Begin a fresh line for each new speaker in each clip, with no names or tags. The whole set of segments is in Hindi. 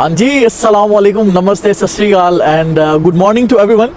हाँ जी, अस्सलाम वालेकुम, नमस्ते, सत श्री अकाल and good morning to everyone.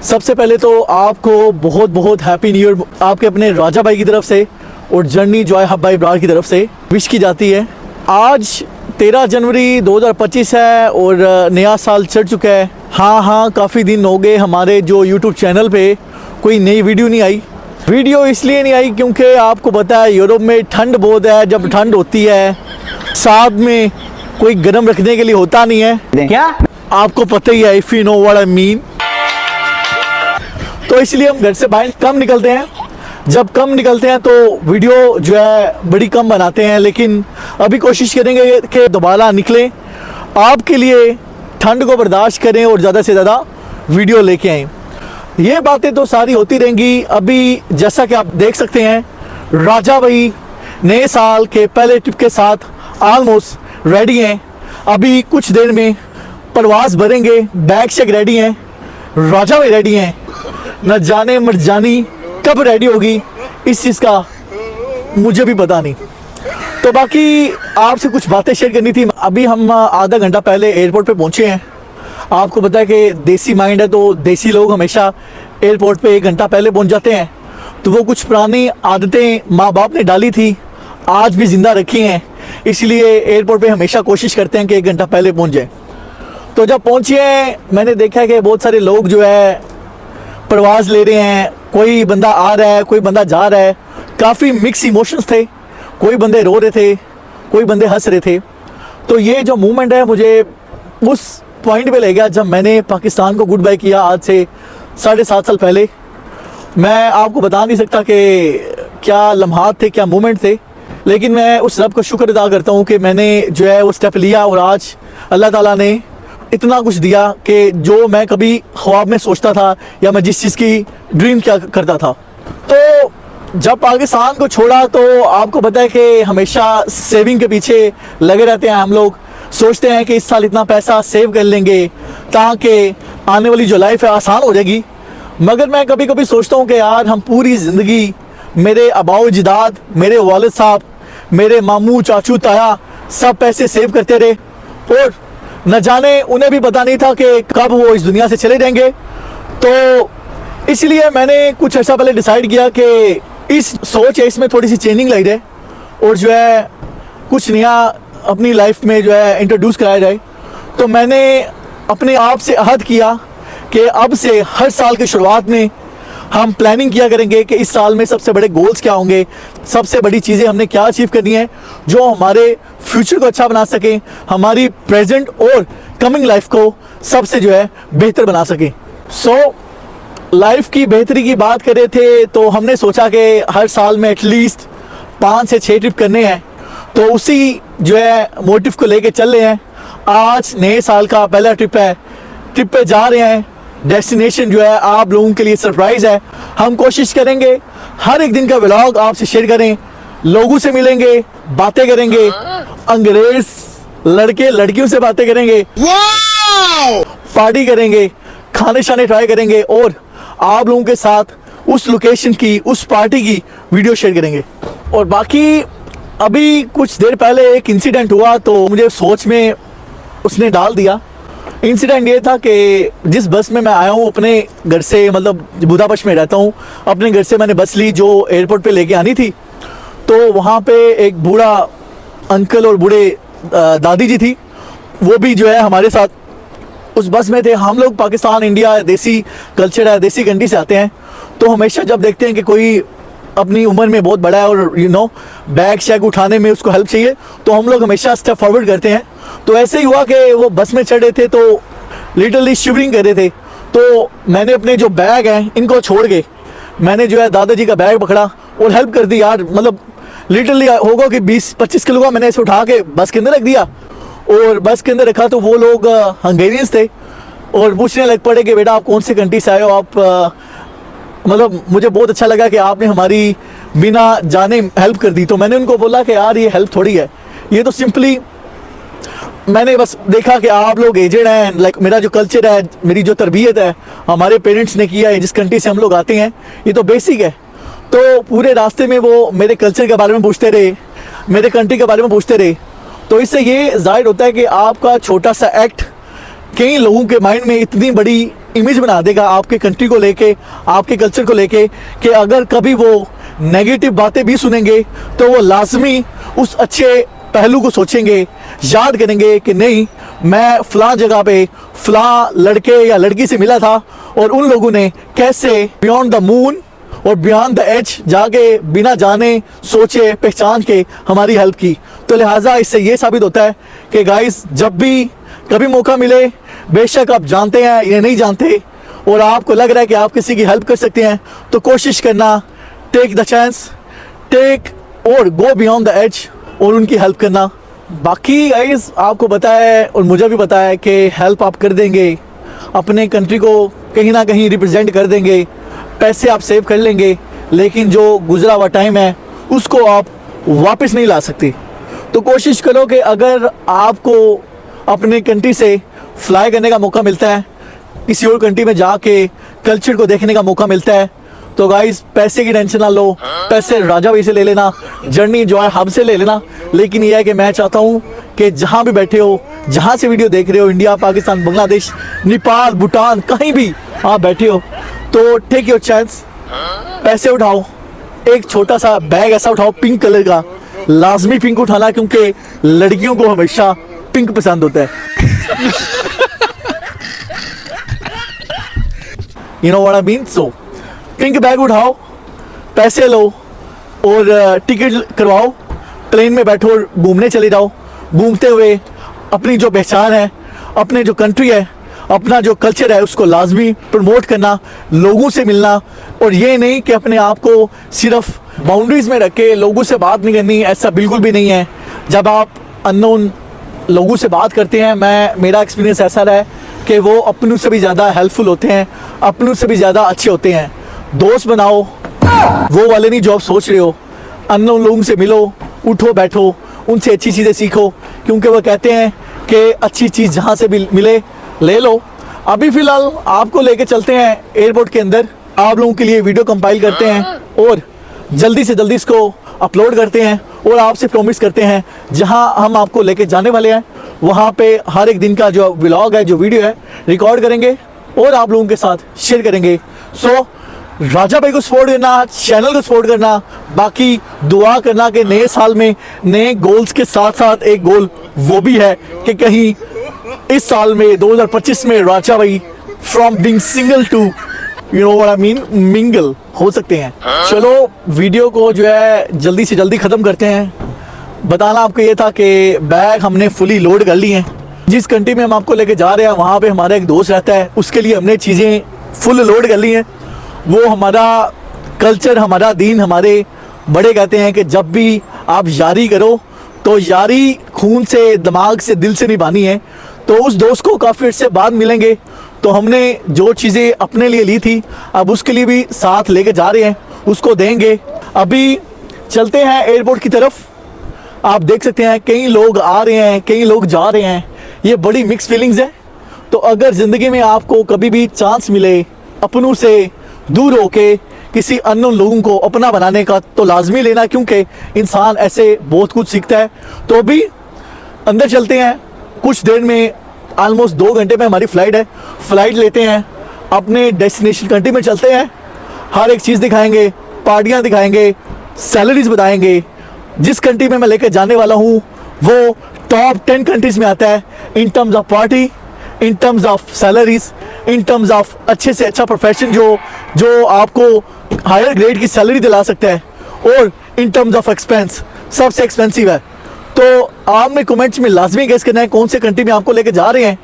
सबसे पहले तो आपको बहुत बहुत हैप्पी न्यू ईयर आपके अपने राजा भाई की तरफ से और जर्नी जॉय हब भाई ब्रार की तरफ से विश की जाती है। आज 13 जनवरी 2025 है और नया साल चढ़ चुका है। हाँ, काफ़ी दिन हो गए हमारे जो यूट्यूब चैनल पे कोई नई वीडियो नहीं आई। वीडियो इसलिए नहीं आई क्योंकि आपको पता है यूरोप में ठंड बहुत है। जब ठंड होती है साथ में कोई गर्म रखने के लिए होता नहीं है।
क्या
आपको पता ही है, if you know what I mean. तो इसलिए हम घर से बाहर कम निकलते हैं। जब कम निकलते हैं तो वीडियो जो है बड़ी कम बनाते हैं, लेकिन अभी कोशिश करेंगे कि दोबारा निकलें, आपके लिए ठंड को बर्दाश्त करें और ज़्यादा से ज़्यादा वीडियो लेके आएँ। ये बातें तो सारी होती रहेंगी। अभी जैसा कि आप देख सकते हैं, राजा भाई नए साल के पहले ट्रिप के साथ ऑलमोस्ट रेडी हैं। अभी कुछ देर में परवाज़ भरेंगे, बैग शेक रेडी हैं, राजा भाई रेडी हैं। न जाने मरजानी कब रेडी होगी, इस चीज़ का मुझे भी पता नहीं। तो बाकी आपसे कुछ बातें शेयर करनी थी। अभी हम आधा घंटा पहले एयरपोर्ट पे पहुंचे हैं। आपको पता है कि देसी माइंड है तो देसी लोग हमेशा एयरपोर्ट पे 1 घंटा पहले पहुंच जाते हैं। तो वो कुछ पुरानी आदतें माँ बाप ने डाली थी, आज भी ज़िंदा रखी हैं। इसलिए एयरपोर्ट पे हमेशा कोशिश करते हैं कि 1 घंटा पहले पहुंच जाए। तो जब पहुंचे हैं, मैंने देखा है कि बहुत सारे लोग जो है प्रवास ले रहे हैं। कोई बंदा आ रहा है, कोई बंदा जा रहा है। काफ़ी मिक्स इमोशंस थे। कोई बंदे रो रहे थे, कोई बंदे हंस रहे थे। तो ये जो मूवमेंट है मुझे उस पॉइंट पे ले गया जब मैंने पाकिस्तान को गुड बाय किया आज से 7.5 साल पहले। मैं आपको बता नहीं सकता कि क्या लम्हात थे, क्या मोमेंट थे, लेकिन मैं उस रब का शुक्र अदा करता हूँ कि मैंने जो है वो स्टेप लिया और आज अल्लाह ताला ने इतना कुछ दिया कि जो मैं कभी ख्वाब में सोचता था या मैं जिस चीज़ की ड्रीम क्या करता था। तो जब पाकिस्तान को छोड़ा तो आपको पता है कि हमेशा सेविंग के पीछे लगे रहते हैं हम लोग। सोचते हैं कि इस साल इतना पैसा सेव कर लेंगे ताकि आने वाली जो लाइफ है आसान हो जाएगी। मगर मैं कभी कभी सोचता हूँ कि यार हम पूरी ज़िंदगी, मेरे आबाओ अजदाद, मेरे वालिद साहब, मेरे मामू चाचू ताया सब पैसे सेव करते रहे और न जाने उन्हें भी पता नहीं था कि कब वो इस दुनिया से चले जाएंगे। तो इसलिए मैंने कुछ अर्सा पहले डिसाइड किया कि इस सोच है, इसमें थोड़ी सी चेंजिंग लाई जाए और जो है कुछ नया अपनी लाइफ में जो है इंट्रोड्यूस कराया जाए। तो मैंने अपने आप से अहद किया कि अब से हर साल की शुरुआत में हम प्लानिंग किया करेंगे कि इस साल में सबसे बड़े गोल्स क्या होंगे, सबसे बड़ी चीज़ें हमने क्या अचीव करनी है जो हमारे फ्यूचर को अच्छा बना सकें, हमारी प्रेजेंट और कमिंग लाइफ को सबसे जो है बेहतर बना सकें। लाइफ की बेहतरी की बात कर रहे थे तो हमने सोचा कि हर साल में एटलीस्ट 5 से 6 ट्रिप करने हैं। तो उसी जो है मोटिव को लेके चल रहे हैं। आज नए साल का पहला ट्रिप है, ट्रिप पे जा रहे हैं। डेस्टिनेशन जो है आप लोगों के लिए सरप्राइज़ है। हम कोशिश करेंगे हर एक दिन का व्लॉग आपसे शेयर करें, लोगों से मिलेंगे, बातें करेंगे, अंग्रेज लड़के लड़कियों से बातें करेंगे, पार्टी करेंगे, खाने शाने ट्राई करेंगे और आप लोगों के साथ उस लोकेशन की, उस पार्टी की वीडियो शेयर करेंगे। और बाकी अभी कुछ देर पहले एक इंसिडेंट हुआ तो मुझे सोच में उसने डाल दिया। इंसिडेंट ये था कि जिस बस में मैं आया हूँ अपने घर से, मतलब बुदापेस्ट में रहता हूँ, अपने घर से मैंने बस ली जो एयरपोर्ट पे लेके आनी थी। तो वहाँ पे एक बूढ़ा अंकल और बूढ़े दादी जी थी, वो भी जो है हमारे साथ उस बस में थे। हम लोग पाकिस्तान, इंडिया, देसी कल्चर है, देसी कंट्री से आते हैं। तो हमेशा जब देखते हैं कि कोई अपनी उम्र में बहुत बड़ा है और बैग शैग उठाने में उसको हेल्प चाहिए तो हम लोग हमेशा स्टेप फॉरवर्ड करते हैं। तो ऐसे ही हुआ कि वो बस में चढ़े थे तो लिटरली शिवरिंग कर रहे थे। तो मैंने अपने जो बैग हैं इनको छोड़ के मैंने जो है दादाजी का बैग पकड़ा और हेल्प कर दी। यार मतलब लिटरली होगा कि 20-25 किलो का मैंने इसे उठा के बस के अंदर रख दिया। और बस के अंदर रखा तो वो लोग हंगेरियंस थे और पूछने लग पड़े कि बेटा आप कौन से कंट्री से आए हो आप। मतलब मुझे बहुत अच्छा लगा कि आपने हमारी बिना जाने हेल्प कर दी। तो मैंने उनको बोला कि यार ये हेल्प थोड़ी है, ये तो सिंपली मैंने बस देखा कि आप लोग एजेड हैं, लाइक मेरा जो कल्चर है, मेरी जो तरबियत है, हमारे पेरेंट्स ने किया है, जिस कंट्री से हम लोग आते हैं, ये तो बेसिक है। तो पूरे रास्ते में वो मेरे कल्चर के बारे में पूछते रहे, मेरे कंट्री के बारे में पूछते रहे। तो इससे ये जाहिर होता है कि आपका छोटा सा एक्ट कई लोगों के माइंड में इतनी बड़ी इमेज बना देगा आपके कंट्री को लेके, आपके कल्चर को लेके, कि अगर कभी वो नेगेटिव बातें भी सुनेंगे तो वो लाजमी उस अच्छे पहलू को सोचेंगे, याद करेंगे कि नहीं, मैं फ़लाँ जगह पे फ़लाँ लड़के या लड़की से मिला था और उन लोगों ने कैसे बियॉन्ड द मून और बियॉन्ड द एज जाके बिना जाने सोचे पहचान के हमारी हेल्प की। तो लिहाजा इससे ये साबित होता है कि गाइस, जब भी कभी मौका मिले, बेशक आप जानते हैं या नहीं जानते, और आपको लग रहा है कि आप किसी की हेल्प कर सकते हैं, तो कोशिश करना, टेक द चांस, टेक और गो बियॉन्ड द एज और उनकी हेल्प करना। बाकी गाइस, आपको पता है और मुझे भी पता है कि हेल्प आप कर देंगे, अपने कंट्री को कहीं ना कहीं रिप्रेजेंट कर देंगे, पैसे आप सेव कर लेंगे, लेकिन जो गुजरा हुआ टाइम है उसको आप वापस नहीं ला सकते। तो कोशिश करो कि अगर आपको अपने कंट्री से फ्लाई करने का मौका मिलता है, किसी और कंट्री में जाके कल्चर को देखने का मौका मिलता है, तो गाइस पैसे की टेंशन ना लो, पैसे राजा भाई से ले लेना, जर्नी जो है हमसे ले लेना। लेकिन यह है कि मैं चाहता हूँ कि जहाँ भी बैठे हो, जहाँ से वीडियो देख रहे हो, इंडिया, पाकिस्तान, बांग्लादेश, नेपाल, भूटान, कहीं भी आप बैठे हो, तो टेक योर चांस, पैसे उठाओ, एक छोटा सा बैग ऐसा उठाओ पिंक कलर का, लाजमी पिंक उठाना, क्योंकि लड़कियों को हमेशा पिंक पसंद होता है। You know what I mean. So pink bag उठाओ, पैसे लो और टिकट करवाओ, प्लेन में बैठो और घूमने चले जाओ। घूमते हुए अपनी जो पहचान है, अपने जो कंट्री है, अपना जो कल्चर है, उसको लाजमी प्रमोट करना, लोगों से मिलना, और ये नहीं कि अपने आप को सिर्फ बाउंड्रीज में रख के लोगों से बात नहीं करनी, ऐसा बिल्कुल भी नहीं है। जब आप अननोन लोगों से बात करते हैं, मेरा एक्सपीरियंस ऐसा रहा है कि वो अपनों से भी ज़्यादा हेल्पफुल होते हैं, अपनों से भी ज़्यादा अच्छे होते हैं। दोस्त बनाओ, वो वाले नहीं जो आप सोच रहे हो। अननोन लोगों से मिलो, उठो बैठो, उनसे अच्छी चीज़ें सीखो, क्योंकि वो कहते हैं कि अच्छी चीज़ जहाँ से भी मिले ले लो। अभी फ़िलहाल आपको लेके चलते हैं एयरपोर्ट के अंदर, आप लोगों के लिए वीडियो कंपाइल करते हैं और जल्दी से जल्दी इसको अपलोड करते हैं, और आपसे प्रॉमिस करते हैं जहां हम आपको लेके जाने वाले हैं वहां पे हर एक दिन का जो व्लॉग है, जो वीडियो है, रिकॉर्ड करेंगे और आप लोगों के साथ शेयर करेंगे। सो राजा भाई को सपोर्ट करना, चैनल को सपोर्ट करना, बाकी दुआ करना कि नए साल में नए गोल्स के साथ साथ एक गोल वो भी है कि कहीं इस साल में 2025 में राजा भाई from being single to you know what I mean mingle हो सकते हैं। चलो वीडियो को जो है जल्दी से जल्दी ख़त्म करते हैं। बताना आपको ये था कि बैग हमने फुली लोड कर ली हैं। जिस कंट्री में हम आपको लेके जा रहे हैं वहाँ पे हमारा एक दोस्त रहता है, उसके लिए हमने चीज़ें फुल लोड कर ली हैं। वो हमारा कल्चर, हमारा दीन, हमारे बड़े कहते हैं कि जब भी आप यारी करो तो यारी खून से, दिमाग से, दिल से निभानी है। तो उस दोस्त को काफ़ी अर्से बाद मिलेंगे, तो हमने जो चीज़ें अपने लिए ली थी अब उसके लिए भी साथ लेके जा रहे हैं, उसको देंगे। अभी चलते हैं एयरपोर्ट की तरफ। आप देख सकते हैं कई लोग आ रहे हैं, कई लोग जा रहे हैं, ये बड़ी मिक्स फीलिंग्स है। तो अगर ज़िंदगी में आपको कभी भी चांस मिले अपनों से दूर होके किसी अननोन लोगों को अपना बनाने का, तो लाजमी लेना, क्योंकि इंसान ऐसे बहुत कुछ सीखता है। तो अभी अंदर चलते हैं, कुछ देर में ऑलमोस्ट 2 घंटे में हमारी फ़्लाइट है। फ़्लाइट लेते हैं, अपने डेस्टिनेशन कंट्री में चलते हैं, हर एक चीज़ दिखाएंगे, पार्टियाँ दिखाएंगे, सैलरीज बताएंगे। जिस कंट्री में मैं लेकर जाने वाला हूँ वो टॉप 10 कंट्रीज़ में आता है in terms of party, in terms of salaries, in terms of अच्छे से अच्छा प्रोफेशन जो आपको हायर ग्रेड की सैलरी दिला सकता है, और इन टर्म्स ऑफ एक्सपेंस सबसे एक्सपेंसिव है। तो आपने कमेंट्स में लाजमी गेस करना है कौन से कंट्री में आपको लेके जा रहे हैं।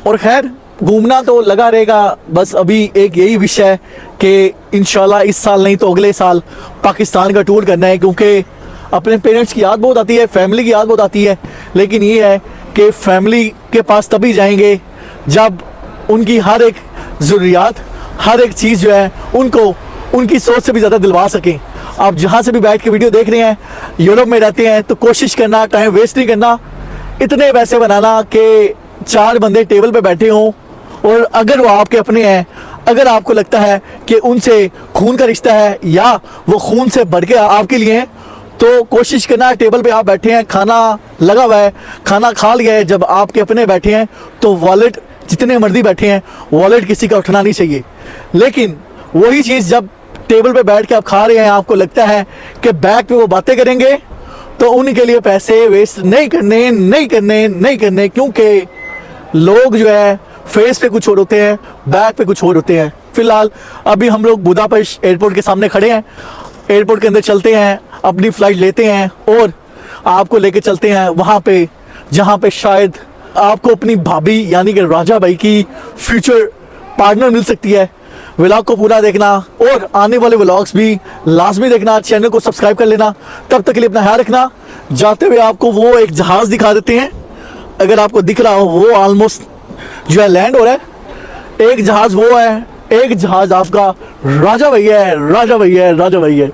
और खैर घूमना तो लगा रहेगा, बस अभी एक यही विषय है कि इंशाल्लाह इस साल नहीं तो अगले साल पाकिस्तान का टूर करना है, क्योंकि अपने पेरेंट्स की याद बहुत आती है, फैमिली की याद बहुत आती है। लेकिन ये है कि फैमिली के पास तभी जाएंगे जब उनकी हर एक ज़रूरियात, हर एक चीज़ जो है उनको उनकी सोच से भी ज़्यादा दिलवा सकें। आप जहाँ से भी बैठ के वीडियो देख रहे हैं, यूरोप में रहते हैं, तो कोशिश करना टाइम वेस्ट नहीं करना, इतने पैसे बनाना कि 4 बंदे टेबल पे बैठे हों, और अगर वो आपके अपने हैं, अगर आपको लगता है कि उनसे खून का रिश्ता है या वो खून से बढ़ के आपके लिए हैं, तो कोशिश करना, टेबल पे आप बैठे हैं, खाना लगा हुआ है, खाना खा लिया है, जब आपके अपने बैठे हैं तो वॉलेट, जितने मर्जी बैठे हैं, वॉलेट किसी का उठना नहीं चाहिए। लेकिन वही चीज़ जब टेबल पे बैठ के आप खा रहे हैं, आपको लगता है कि बैक पे वो बातें करेंगे, तो उनके लिए पैसे वेस्ट नहीं करने, क्योंकि लोग जो है फेस पे कुछ और होते हैं, बैक पे कुछ और होते हैं। फिलहाल अभी हम लोग बुदापेस्ट एयरपोर्ट के सामने खड़े हैं। एयरपोर्ट के अंदर चलते हैं, अपनी फ़्लाइट लेते हैं और आपको लेके चलते हैं वहाँ पे जहाँ पे शायद आपको अपनी भाभी यानी कि राजा भाई की फ्यूचर पार्टनर मिल सकती है। व्लॉग को पूरा देखना और आने वाले व्लॉग्स भी लाजमी देखना। चैनल को सब्सक्राइब कर लेना। तब तक के लिए अपना ख्याल रखना। जाते हुए आपको वो एक जहाज़ दिखा देते हैं, अगर आपको दिख रहा हो, वो ऑलमोस्ट जो है लैंड हो रहा है। एक जहाज़ वो है, एक जहाज़ आपका राजा भैया है, राजा भैया है, राजा भैया है।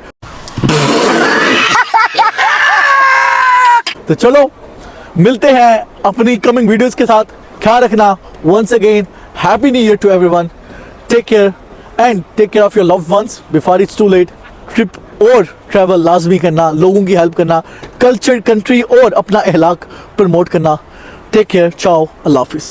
तो चलो मिलते हैं अपनी कमिंग वीडियोस के साथ। ख्याल रखना। Once again happy new year to everyone. Take care and take care of your loved ones before it's too late. Trip और ट्रैवल लाजमी करना, लोगों की हेल्प करना, कल्चर, कंट्री और अपना अखलाक प्रमोट करना। टेक केयर, चाओ, अल्लाह हाफिज़।